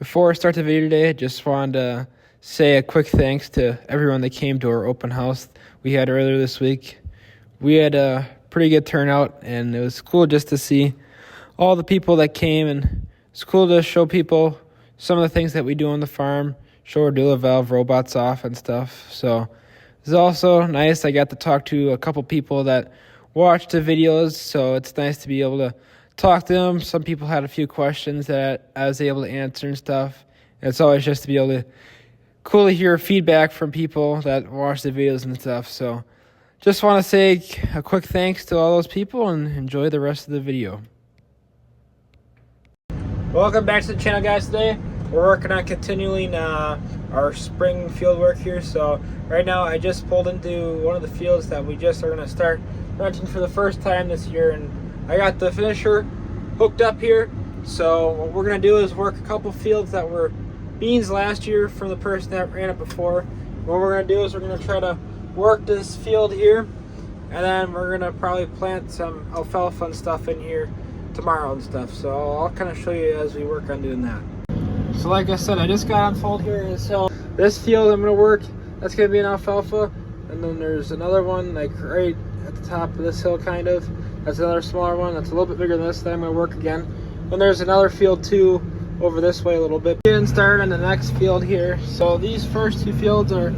Before I start the video today, just wanted to say a quick thanks to everyone that came to our open house we had earlier this week. We had a pretty good turnout, and it was cool just to see all the people that came, and it's cool to show people some of the things that we do on the farm, show our dual valve robots off and stuff. So it's also nice. I got to talk to a couple people that watched the videos, so it's nice to be able to talk to them. Some people had a few questions that I was able to answer and stuff. And it's always just to be able to cool to hear feedback from people that watch the videos and stuff. So just want to say a quick thanks to all those people and enjoy the rest of the video. Welcome back to the channel, guys. Today we're working on continuing our spring field work here. So right now I just pulled into one of the fields that we just are going to start renting for the first time this year, and I got the finisher hooked up here. So what we're going to do is work a couple fields that were beans last year from the person that ran it before. What we're going to do is we're going to try to work this field here, and then we're going to probably plant some alfalfa and stuff in here tomorrow and stuff. So I'll kind of show you as we work on doing that. So like I said, I just got on fold here. So this field I'm going to work, that's going to be an alfalfa, and then there's another one like right at the top of this hill kind of. That's another smaller one that's a little bit bigger than this that I'm going to work again. And there's another field too over this way a little bit. Getting started on the next field here. So these first two fields are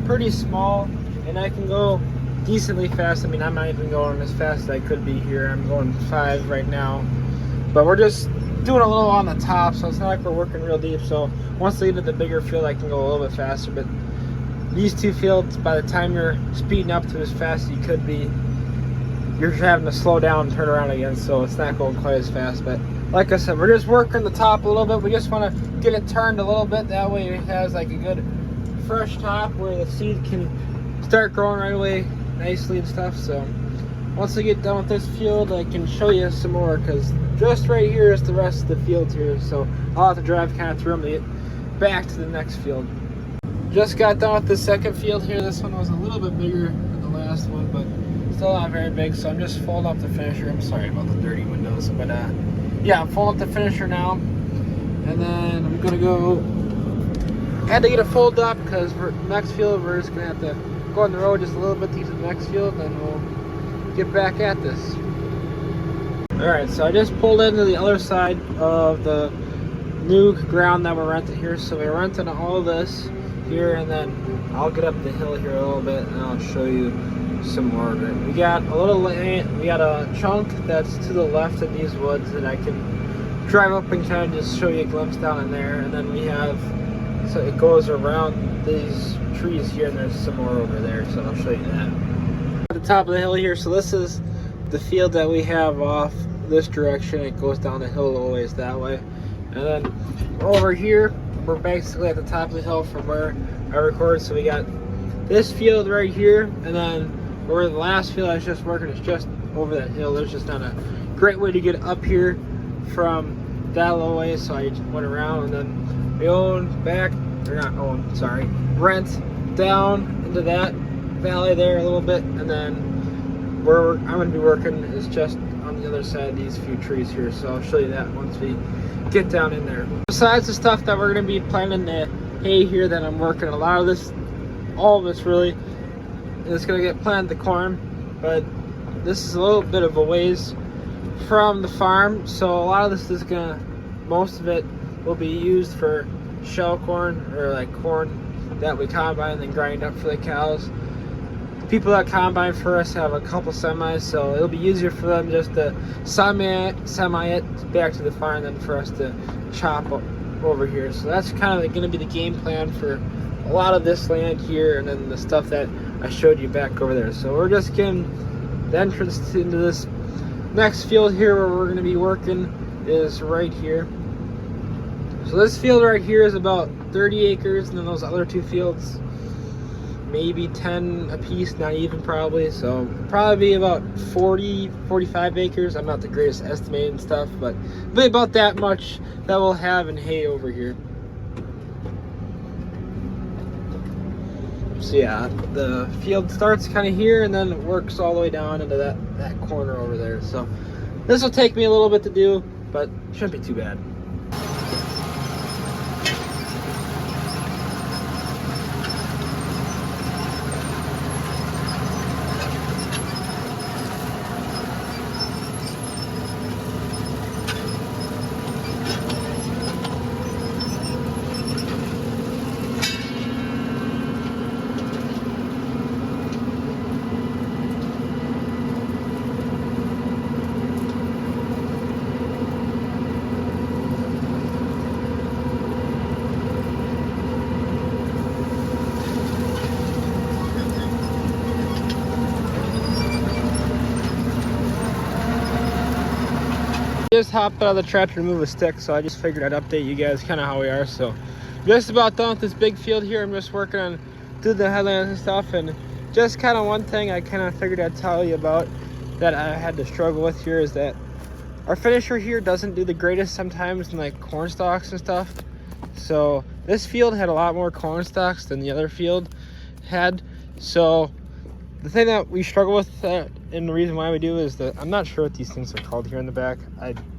pretty small, and I can go decently fast. I mean, I'm not even going as fast as I could be here. I'm going 5 right now. But we're just doing a little on the top, so it's not like we're working real deep. So once they get to the bigger field, I can go a little bit faster. But these two fields, by the time you're speeding up to as fast as you could be, you're having to slow down and turn around again, so it's not going quite as fast. But like I said, we're just working the top a little bit. We just want to get it turned a little bit. That way it has like a good fresh top where the seed can start growing right away nicely and stuff. So once I get done with this field, I can show you some more, because just right here is the rest of the field here. So I'll have to drive kind of through them to get back to the next field. Just got done with the second field here. This one was a little bit bigger than the last one, but still not very big. So I'm just folding up the finisher. I'm sorry about the dirty windows, but yeah, I'm folding up the finisher now, and then I'm gonna go. Had to get it folded up because for next field we're just gonna have to go on the road just a little bit to get to the next field, and then we'll get back at this. All right, so I just pulled into the other side of the new ground that we're renting here. So we're renting all this here, and then I'll get up the hill here a little bit and I'll show you some more of it. We got a little land, we got a chunk that's to the left of these woods that I can drive up and kind of just show you a glimpse down in there. And then we have, so it goes around these trees here, and there's some more over there, so I'll show you that. At the top of the hill here, so this is the field that we have off this direction. It goes down the hill a little ways that way. And then over here, we're basically at the top of the hill from where I record. So we got this field right here, and then where the last field I was just working is just over that hill. There's just not a great way to get up here from that little way, so I just went around, and then we rent down into that valley there a little bit, and then where I'm going to be working is just on the other side of these few trees here. So I'll show you that once we get down in there. Besides the stuff that we're going to be planting the hay here that I'm working, a lot of this, all of this really, it's going to get planted the corn, but this is a little bit of a ways from the farm, so a lot of this is most of it will be used for shell corn, or like corn that we combine and then grind up for the cows. The people that combine for us have a couple semis, so it'll be easier for them just to semi it back to the farm than for us to chop over here. So that's kind of going to be the game plan for a lot of this land here, and then the stuff that I showed you back over there. So we're just getting the entrance into this next field here where we're going to be working is right here. So this field right here is about 30 acres, and then those other two fields maybe 10 a piece, not even probably. So probably be about 40-45 acres. I'm not the greatest estimating stuff, but it'll be about that much that we'll have in hay over here. So yeah, the field starts kind of here, and then it works all the way down into that corner over there. So this will take me a little bit to do, but shouldn't be too bad. Just hopped out of the tractor to move a stick, so I just figured I'd update you guys kind of how we are. So just about done with this big field here. I'm just working on doing the headlands and stuff, and just kind of one thing I kind of figured I'd tell you about that I had to struggle with here is that our finisher here doesn't do the greatest sometimes in like corn stalks and stuff. So this field had a lot more corn stalks than the other field had. So the thing that we struggle with and the reason why we do is that I'm not sure what these things are called here in the back.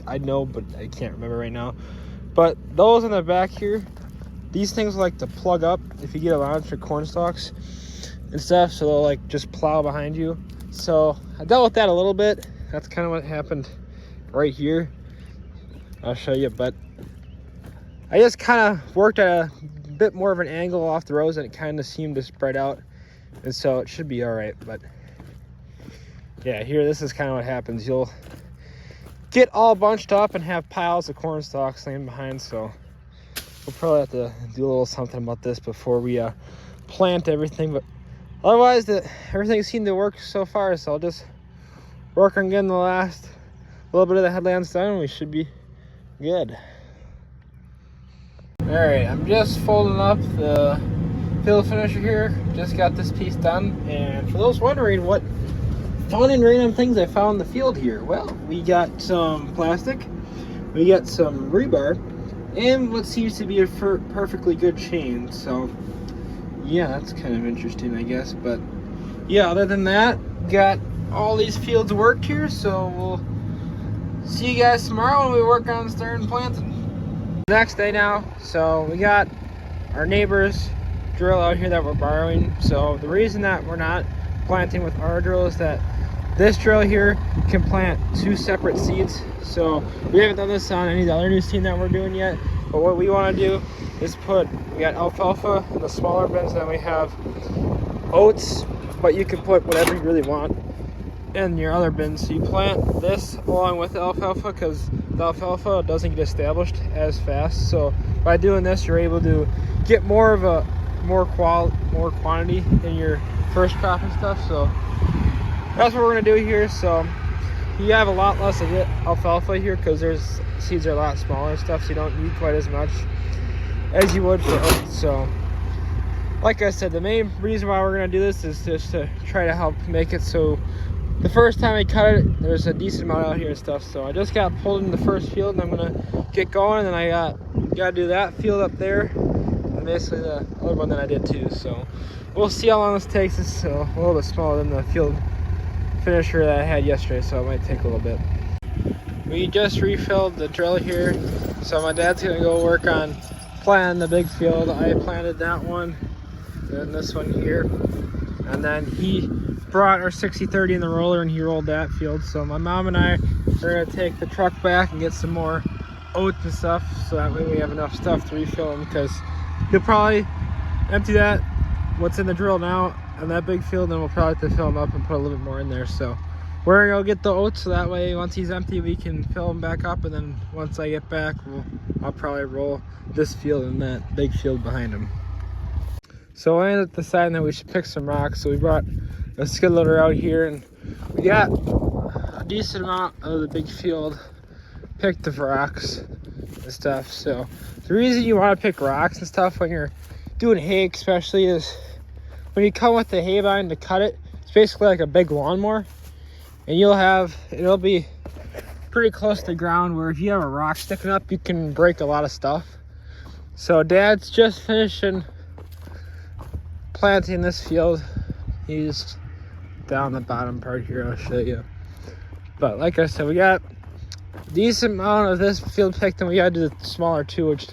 I know, but I can't remember right now. But those in the back here, these things like to plug up if you get a launch of corn stalks and stuff, so they'll like just plow behind you. So I dealt with that a little bit. That's kind of what happened right here. I'll show you, but I just kind of worked at a bit more of an angle off the rows, and it kind of seemed to spread out, and so it should be all right. But yeah, here, this is kind of what happens. You'll get all bunched up and have piles of corn stalks laying behind, so we'll probably have to do a little something about this before we plant everything. But otherwise, everything seemed to work so far, so I'll just work on getting the last little bit of the headlands done, and we should be good. All right, I'm just folding up the field finisher here. Just got this piece done, and for those wondering what fun and random things I found in the field here, well, we got some plastic, we got some rebar, and what seems to be a perfectly good chain. So yeah, that's kind of interesting, I guess. But yeah, other than that, got all these fields worked here, so we'll see you guys tomorrow when we work on starting planting. Next day now, so we got our neighbor's drill out here that we're borrowing. So the reason that we're not planting with our drill is that this drill here can plant 2 separate seeds. So we haven't done this on any of the other new seed that we're doing yet, but what we want to do is we got alfalfa in the smaller bins, then we have oats, but you can put whatever you really want in your other bins. So you plant this along with the alfalfa because the alfalfa doesn't get established as fast. So by doing this, you're able to get more quantity in your first crop and stuff. So that's what we're gonna do here. So you have a lot less of alfalfa here because there's seeds are a lot smaller and stuff, so you don't need quite as much as you would for oats. So like I said, the main reason why we're gonna do this is just to try to help make it so the first time I cut it, there's a decent amount out here and stuff. So I just got pulled in the first field, and I'm gonna get going, and then I gotta do that field up there, and basically the other one that I did too. So we'll see how long this takes. It's a little bit smaller than the field finisher that I had yesterday, so it might take a little bit. We just refilled the drill here, so my dad's gonna go work on planting the big field. I planted that one, then this one here, and then he brought our 60/30 in the roller and he rolled that field. So my mom and I are gonna take the truck back and get some more oats and stuff, so that way we have enough stuff to refill them, because he'll probably empty that what's in the drill now on that big field, and then we'll probably have to fill them up and put a little bit more in there. So we're gonna go get the oats, so that way once he's empty we can fill them back up, and then once I get back I'll probably roll this field and that big field behind him. So I ended up deciding that we should pick some rocks, so we brought a skid loader out here, and we got a decent amount of the big field picked of rocks and stuff. So the reason you want to pick rocks and stuff when you're doing hay especially is when you come with the hay vine to cut it, it's basically like a big lawnmower, and it'll be pretty close to the ground, where if you have a rock sticking up, you can break a lot of stuff. So Dad's just finishing planting this field. He's down the bottom part here, I'll show you. But like I said, we got a decent amount of this field picked, and we gotta do the smaller two, which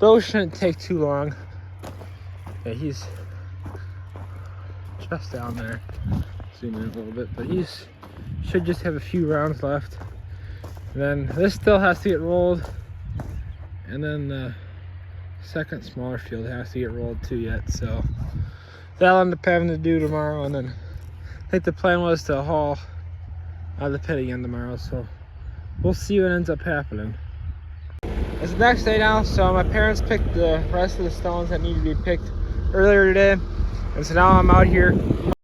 those shouldn't take too long. Yeah, he's just down there. Zoom in a little bit, but should just have a few rounds left. And then this still has to get rolled, and then the second smaller field has to get rolled too yet. So that'll end up having to do tomorrow, and then I think the plan was to haul out of the pit again tomorrow. So we'll see what ends up happening. It's the next day now, so my parents picked the rest of the stones that need to be picked earlier today, and so now I'm out here